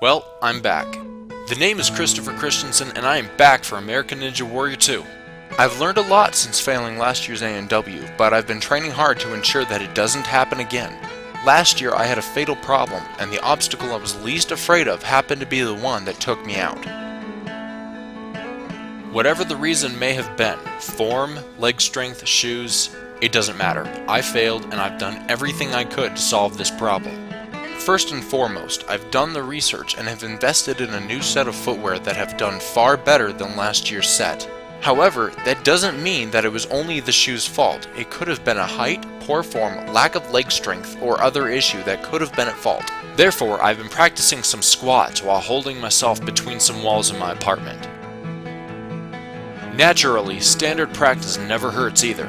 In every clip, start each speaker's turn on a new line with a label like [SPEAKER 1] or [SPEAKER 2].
[SPEAKER 1] Well, I'm back. The name is Christopher Christensen, and I am back for American Ninja Warrior 2. I've learned a lot since failing last year's ANW, but I've been training hard to ensure that it doesn't happen again. Last year I had a fatal problem, and the obstacle I was least afraid of happened to be the one that took me out. Whatever the reason may have been, form, leg strength, shoes, it doesn't matter. I failed, and I've done everything I could to solve this problem. First and foremost, I've done the research and have invested in a new set of footwear that have done far better than last year's set. However, that doesn't mean that it was only the shoe's fault. It could have been a height, poor form, lack of leg strength, or other issue that could have been at fault. Therefore, I've been practicing some squats while holding myself between some walls in my apartment. Naturally, standard practice never hurts either.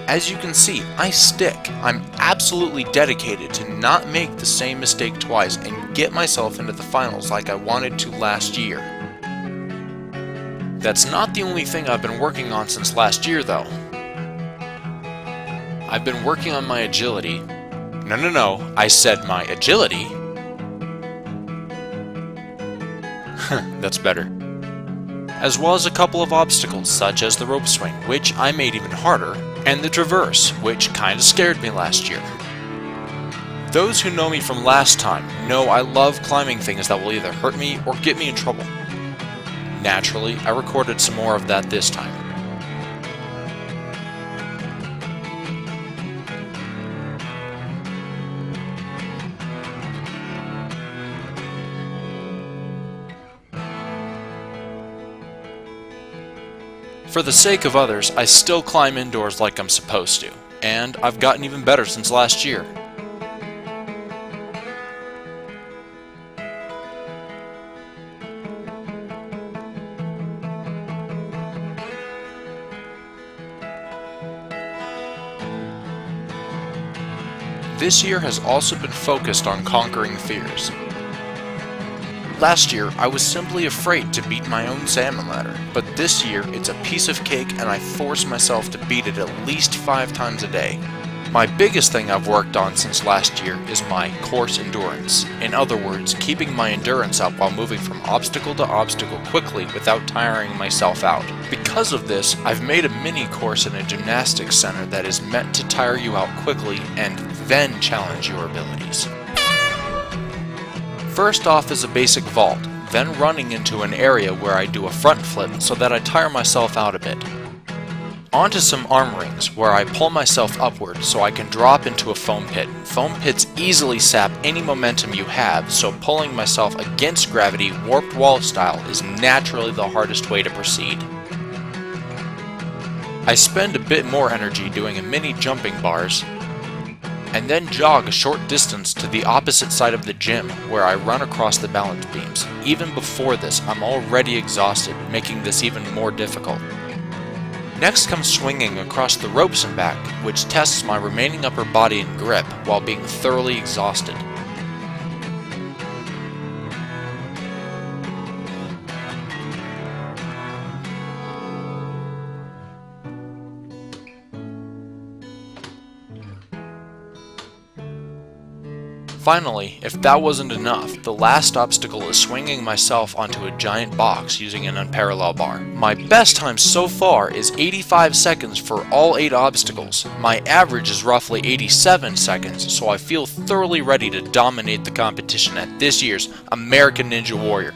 [SPEAKER 1] As you can see, I stick. I'm absolutely dedicated to not make the same mistake twice and get myself into the finals like I wanted to last year. That's not the only thing I've been working on since last year though. I've been working on my agility. No, I said my agility. That's better. As well as a couple of obstacles such as the rope swing, which I made even harder, and the traverse, which kinda scared me last year. Those who know me from last time know I love climbing things that will either hurt me or get me in trouble. Naturally, I recorded some more of that this time. For the sake of others, I still climb indoors like I'm supposed to, and I've gotten even better since last year. This year has also been focused on conquering fears. Last year, I was simply afraid to beat my own salmon ladder, but this year it's a piece of cake and I force myself to beat it at least 5 times a day. My biggest thing I've worked on since last year is my course endurance. In other words, keeping my endurance up while moving from obstacle to obstacle quickly without tiring myself out. Because of this, I've made a mini course in a gymnastics center that is meant to tire you out quickly and then challenge your abilities. First off is a basic vault, then running into an area where I do a front flip so that I tire myself out a bit. Onto some arm rings where I pull myself upward so I can drop into a foam pit. Foam pits easily sap any momentum you have, so pulling myself against gravity warped wall style is naturally the hardest way to proceed. I spend a bit more energy doing a mini jumping bars, and then jog a short distance to the opposite side of the gym where I run across the balance beams. Even before this, I'm already exhausted, making this even more difficult. Next comes swinging across the ropes and back, which tests my remaining upper body and grip while being thoroughly exhausted. Finally, if that wasn't enough, the last obstacle is swinging myself onto a giant box using an unparalleled bar. My best time so far is 85 seconds for all 8 obstacles. My average is roughly 87 seconds, so I feel thoroughly ready to dominate the competition at this year's American Ninja Warrior.